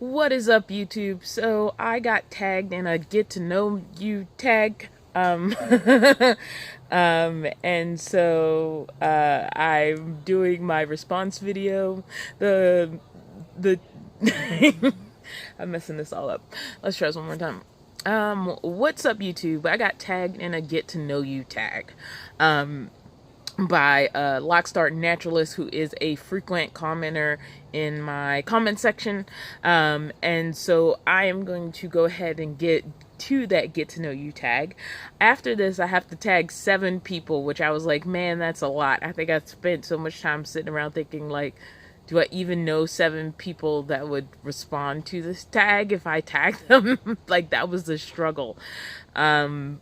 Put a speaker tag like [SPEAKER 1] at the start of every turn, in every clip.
[SPEAKER 1] What is up, YouTube? So I got tagged in a get to know you tag. I'm doing my response video. The I'm messing this all up. Let's try this one more time. What's up, YouTube? I got tagged in a get to know you tag. By LocStar Naturalist, who is a frequent commenter in my comment section. And so I am going to go ahead and get to that get to know you tag. After this, I have to tag 7 people, which I was like, man, that's a lot. I think I spent so much time sitting around thinking, like, do I even know 7 people that would respond to this tag if I tagged them? Like, that was the struggle. And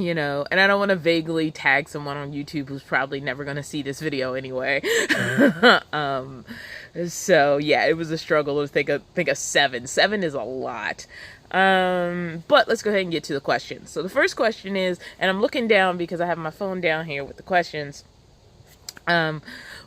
[SPEAKER 1] I don't want to vaguely tag someone on YouTube who's probably never going to see this video anyway. So yeah, it was a struggle to think of 7. 7 is a lot. But let's go ahead and get to the questions. So the first question is, and I'm looking down because I have my phone down here with the questions.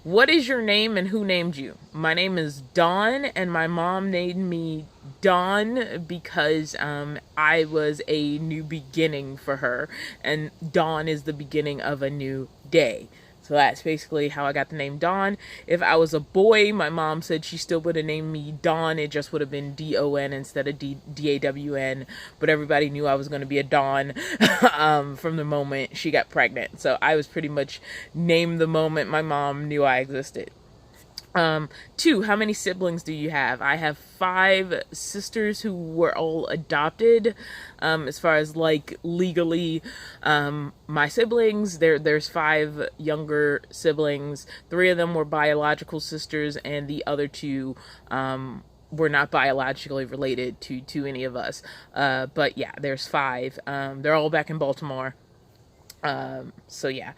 [SPEAKER 1] What is your name and who named you? My name is Dawn, and my mom named me Dawn because I was a new beginning for her, and dawn is the beginning of a new day. So that's basically how I got the name Dawn. If I was a boy, my mom said she still would have named me Dawn. It just would have been D-O-N instead of D-A-W-N. But everybody knew I was going to be a Dawn from the moment she got pregnant. So I was pretty much named the moment my mom knew I existed. 2, how many siblings do you have? I have 5 sisters who were all adopted. As far as like legally, my siblings, there's 5 younger siblings. 3 of them were biological sisters, and the other 2, were not biologically related to any of us. But yeah, there's 5. They're all back in Baltimore. So yeah.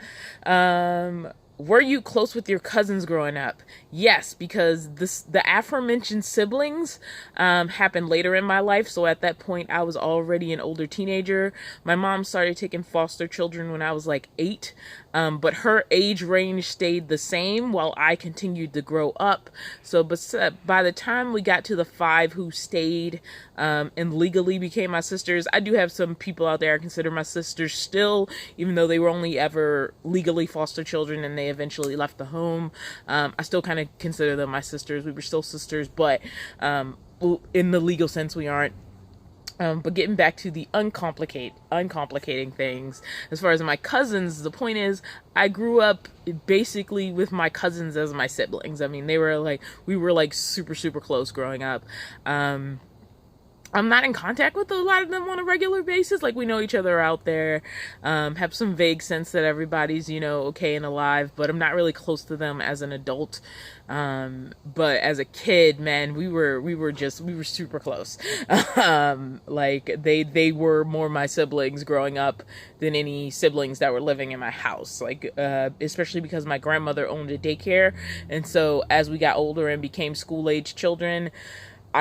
[SPEAKER 1] Were you close with your cousins growing up? Yes, because the aforementioned siblings happened later in my life. So at that point, I was already an older teenager. My mom started taking foster children when I was like 8. But her age range stayed the same while I continued to grow up. So by the time we got to the 5 who stayed and legally became my sisters, I do have some people out there I consider my sisters still, even though they were only ever legally foster children and they eventually left the home. I still kind of consider them my sisters. We were still sisters, but in the legal sense, we aren't. But getting back to the uncomplicating things, as far as my cousins, the point is, I grew up basically with my cousins as my siblings. I mean, we were like super, super close growing up. I'm not in contact with a lot of them on a regular basis. Like, we know each other out there, have some vague sense that everybody's, okay and alive, but I'm not really close to them as an adult. But as a kid, man, we were super close. Like they were more my siblings growing up than any siblings that were living in my house. Like, especially because my grandmother owned a daycare. And so as we got older and became school-age children,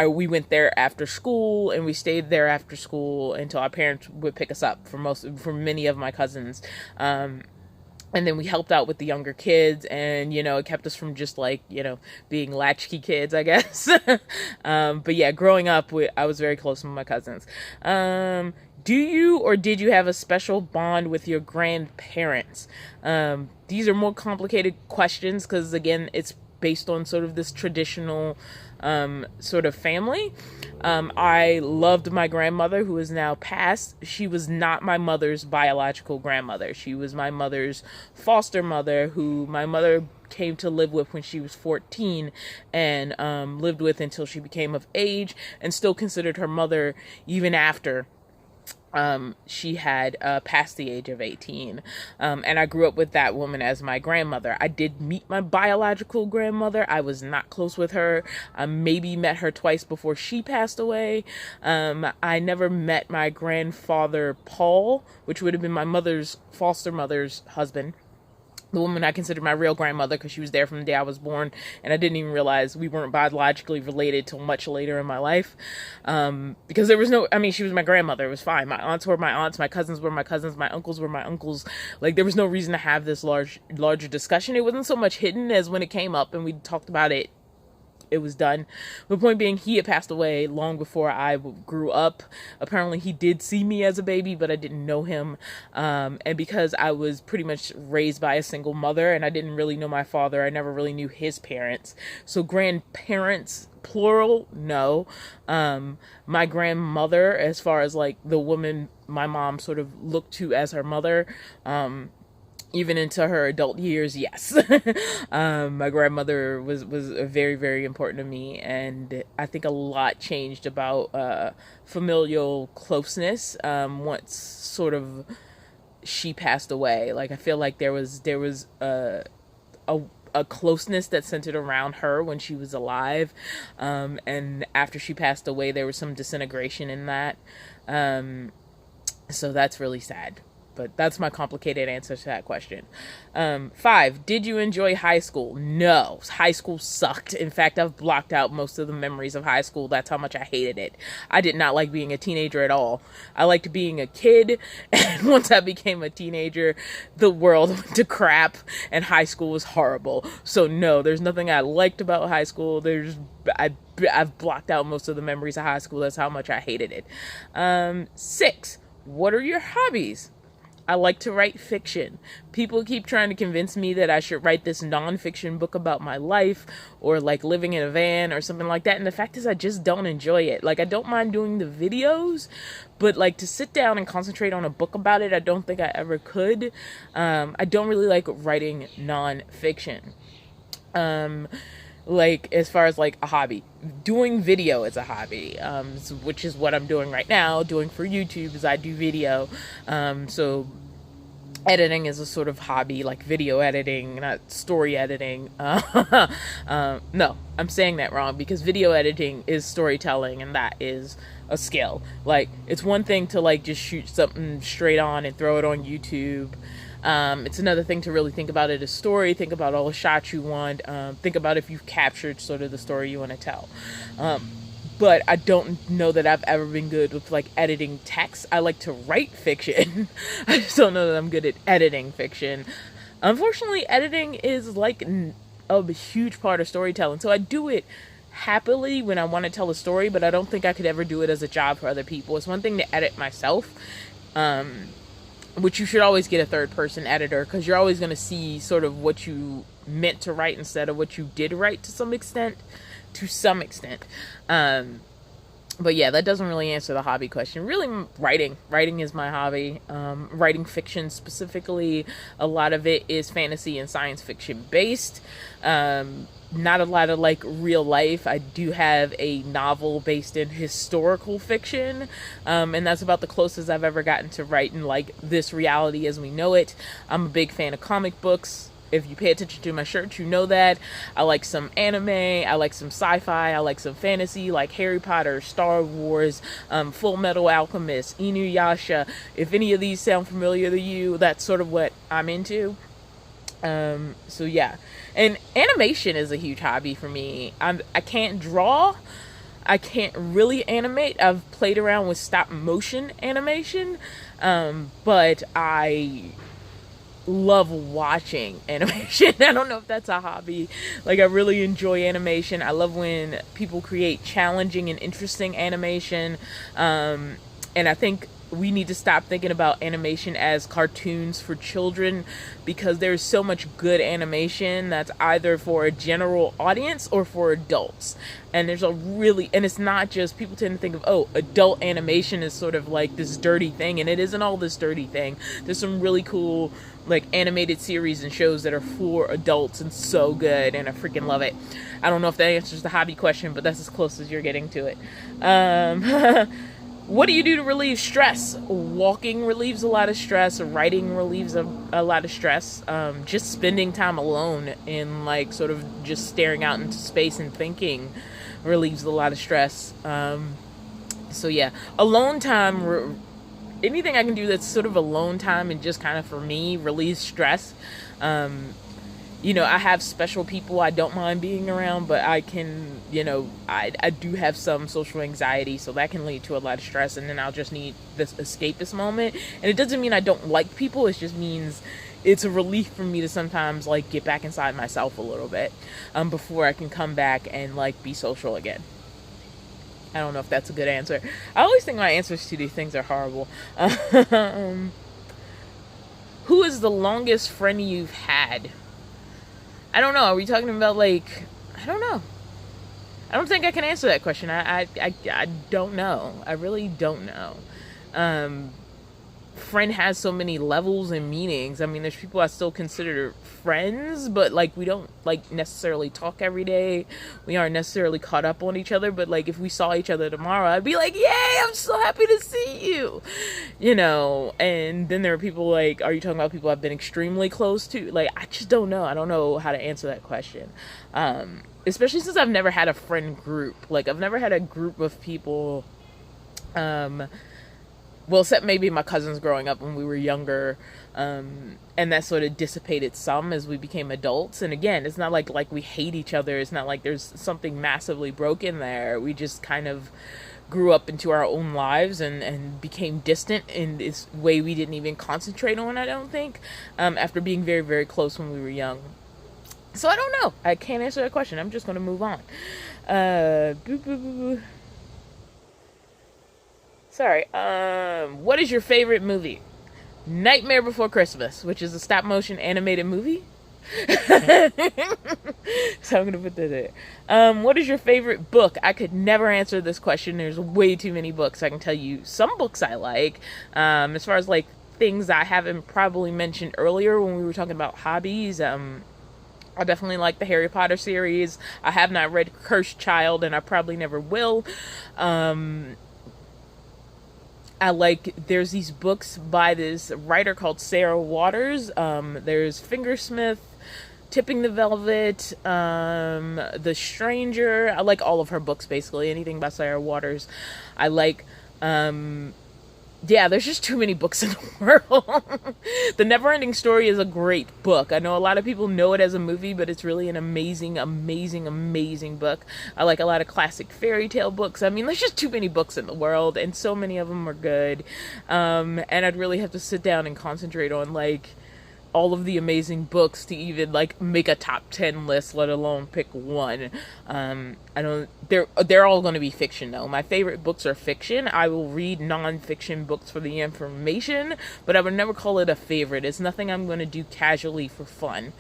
[SPEAKER 1] we went there after school, and we stayed there after school until our parents would pick us up for many of my cousins. And then we helped out with the younger kids, and, it kept us from just like, being latchkey kids, I guess. But yeah, growing up, I was very close with my cousins. Do you or did you have a special bond with your grandparents? These are more complicated questions because, again, it's based on sort of this traditional sort of family. I loved my grandmother, who is now passed. She was not my mother's biological grandmother. She was my mother's foster mother, who my mother came to live with when she was 14 and lived with until she became of age, and still considered her mother even after she had passed the age of 18. And I grew up with that woman as my grandmother. I did meet my biological grandmother. I was not close with her. I maybe met her twice before she passed away. I never met my grandfather, Paul, which would have been my foster mother's husband. The woman I consider my real grandmother, because she was there from the day I was born, and I didn't even realize we weren't biologically related till much later in my life. Because there was she was my grandmother. It was fine. My aunts were my aunts. My cousins were my cousins. My uncles were my uncles. Like, there was no reason to have this larger discussion. It wasn't so much hidden as when it came up and we talked about it it was done. The point being, he had passed away long before I grew up. Apparently he did see me as a baby, but I didn't know him. And because I was pretty much raised by a single mother and I didn't really know my father, I never really knew his parents. So grandparents, plural, no. My grandmother, as far as like the woman my mom sort of looked to as her mother, even into her adult years, yes. My grandmother was very, very important to me, and I think a lot changed about familial closeness once sort of she passed away. Like, I feel like there was a closeness that centered around her when she was alive, and after she passed away there was some disintegration in that, so that's really sad. But that's my complicated answer to that question. 5, did you enjoy high school? No, high school sucked. In fact, I've blocked out most of the memories of high school. That's how much I hated it. I did not like being a teenager at all. I liked being a kid, and once I became a teenager, the world went to crap, and high school was horrible. So no, there's nothing I liked about high school. I've blocked out most of the memories of high school. That's how much I hated it. 6, what are your hobbies? I like to write fiction. People keep trying to convince me that I should write this nonfiction book about my life, or like living in a van or something like that. And the fact is, I just don't enjoy it. Like, I don't mind doing the videos, but like to sit down and concentrate on a book about it, I don't think I ever could. I don't really like writing nonfiction. Like, as far as like a hobby, doing video is a hobby, which is what I'm doing right now. Doing for YouTube is I do video, so editing is a sort of hobby, like video editing, not story editing. No, I'm saying that wrong, because video editing is storytelling, and that is a skill. Like, it's one thing to like just shoot something straight on and throw it on YouTube. It's another thing to really think about it as story, think about all the shots you want, think about if you've captured sort of the story you want to tell. But I don't know that I've ever been good with like editing text. I like to write fiction. I just don't know that I'm good at editing fiction. Unfortunately, editing is like a huge part of storytelling. So I do it happily when I want to tell a story, but I don't think I could ever do it as a job for other people. It's one thing to edit myself, which you should always get a third person editor, because you're always going to see sort of what you meant to write instead of what you did write to some extent. But yeah, that doesn't really answer the hobby question. Really, writing is my hobby. Writing fiction specifically, a lot of it is fantasy and science fiction based. Not a lot of like real life. I do have a novel based in historical fiction, and that's about the closest I've ever gotten to writing like this reality as we know it. I'm a big fan of comic books. If you pay attention to my shirt, you know that. I like some anime, I like some sci-fi, I like some fantasy, like Harry Potter, Star Wars, Full Metal Alchemist, Inuyasha. If any of these sound familiar to you, that's sort of what I'm into. So yeah. And animation is a huge hobby for me. I can't draw. I can't really animate. I've played around with stop motion animation, but I love watching animation. I don't know if that's a hobby. Like, I really enjoy animation. I love when people create challenging and interesting animation. And I think we need to stop thinking about animation as cartoons for children, because there's so much good animation that's either for a general audience or for adults. And and it's not just, people tend to think of, oh, adult animation is sort of like this dirty thing, and it isn't all this dirty thing. There's some really cool like animated series and shows that are for adults and so good, and I freaking love it. I don't know if that answers the hobby question, but that's as close as you're getting to it. What do you do to relieve stress? Walking relieves a lot of stress. Writing relieves a lot of stress. Just spending time alone and like sort of just staring out into space and thinking relieves a lot of stress. So yeah, alone time, anything I can do that's sort of alone time and just kind of for me relieves stress. I have special people I don't mind being around, but I can, I do have some social anxiety, so that can lead to a lot of stress, and then I'll just need this escapist moment. And it doesn't mean I don't like people, it just means it's a relief for me to sometimes like get back inside myself a little bit before I can come back and like be social again. I don't know if that's a good answer. I always think my answers to these things are horrible. Who is the longest friend you've had? I don't know. Are we talking about like, I don't know. I don't think I can answer that question. I don't know. I really don't know. Friend has so many levels and meanings. I mean, there's people I still consider friends, but like we don't like necessarily talk every day. We aren't necessarily caught up on each other, but like if we saw each other tomorrow, I'd be like, yay, I'm so happy to see you, you know. And then there are people like, are you talking about people I've been extremely close to? Like, I just don't know. I don't know how to answer that question. Especially since I've never had a friend group. Like, I've never had a group of people, well, except maybe my cousins growing up when we were younger, and that sort of dissipated some as we became adults. And again, it's not like we hate each other. It's not like there's something massively broken there. We just kind of grew up into our own lives and became distant in this way we didn't even concentrate on, I don't think, after being very, very close when we were young. So I don't know. I can't answer that question. I'm just going to move on. Sorry. What is your favorite movie? Nightmare Before Christmas, which is a stop motion animated movie. So I'm gonna put that there. What is your favorite book? I could never answer this question. There's way too many books. I can tell you some books I like. As far as like things I haven't probably mentioned earlier when we were talking about hobbies, I definitely like the Harry Potter series. I have not read Cursed Child, and I probably never will. I like, there's these books by this writer called Sarah Waters. There's Fingersmith, Tipping the Velvet, The Stranger. I like all of her books, basically. Anything by Sarah Waters I like. Yeah, there's just too many books in the world. The Neverending Story is a great book. I know a lot of people know it as a movie, but it's really an amazing, amazing, amazing book. I like a lot of classic fairy tale books. I mean, there's just too many books in the world, and so many of them are good. And I'd really have to sit down and concentrate on, like, all of the amazing books to even like make a top 10 list, let alone pick one. They're all going to be fiction though. My favorite books are fiction. I will read non-fiction books for the information, but I would never call it a favorite. It's nothing I'm going to do casually for fun.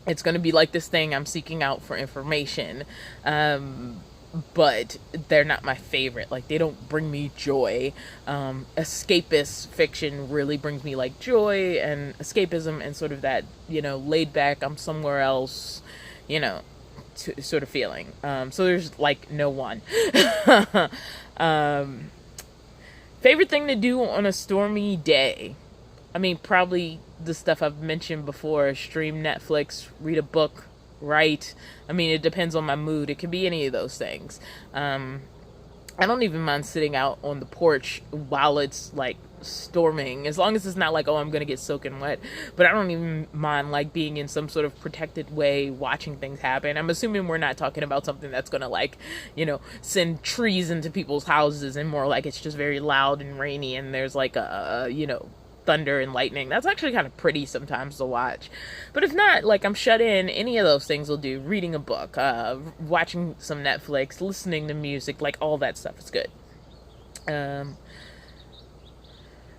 [SPEAKER 1] It's going to be like this thing I'm seeking out for information. But they're not my favorite. Like, they don't bring me joy. Escapist fiction really brings me like joy and escapism and sort of that, you know, laid back, I'm somewhere else, you know, sort of feeling. So there's like no one. Favorite thing to do on a stormy day? I mean, probably the stuff I've mentioned before: stream Netflix, read a book, write. I mean, it depends on my mood. It could be any of those things. I don't even mind sitting out on the porch while it's like storming, as long as it's not like, oh, I'm gonna get soaking wet. But I don't even mind like being in some sort of protected way, watching things happen. I'm assuming we're not talking about something that's gonna, like, you know, send trees into people's houses, and more like it's just very loud and rainy and there's like a you know, thunder and lightning. That's actually kind of pretty sometimes to watch. But if not, like, I'm shut in, any of those things will do. Reading a book, watching some Netflix, listening to music, like all that stuff is good.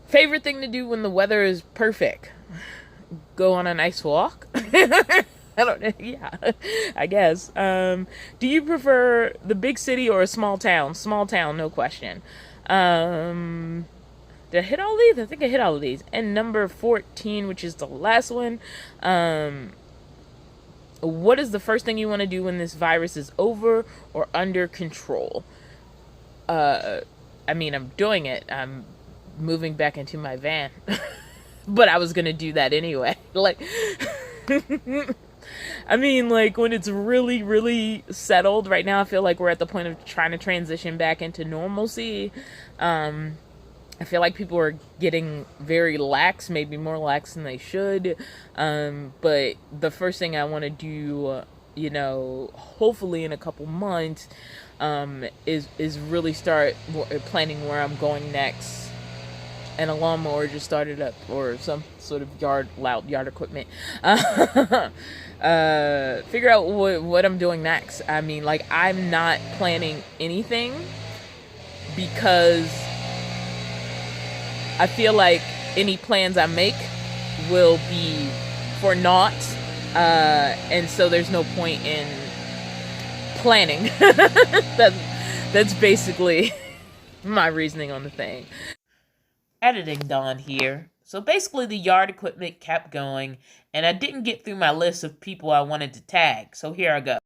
[SPEAKER 1] Favorite thing to do when the weather is perfect? Go on a nice walk. I don't know. Yeah, I guess. Do you prefer the big city or a small town? Small town, no question. Did I hit all of these? I think I hit all of these. And number 14, which is the last one. What is the first thing you want to do when this virus is over or under control? I mean, I'm doing it. I'm moving back into my van. But I was going to do that anyway. Like, I mean, like, when it's really, really settled. Right now, I feel like we're at the point of trying to transition back into normalcy. I feel like people are getting very lax, maybe more lax than they should. But the first thing I want to do, you know, hopefully in a couple months, is really start planning where I'm going next. and a lawnmower just started up, or some sort of loud yard equipment. Figure out what I'm doing next. I mean, like, I'm not planning anything because I feel like any plans I make will be for naught, and so there's no point in planning. That's basically my reasoning on the thing. Editing Dawn here. So basically the yard equipment kept going, and I didn't get through my list of people I wanted to tag, so here I go.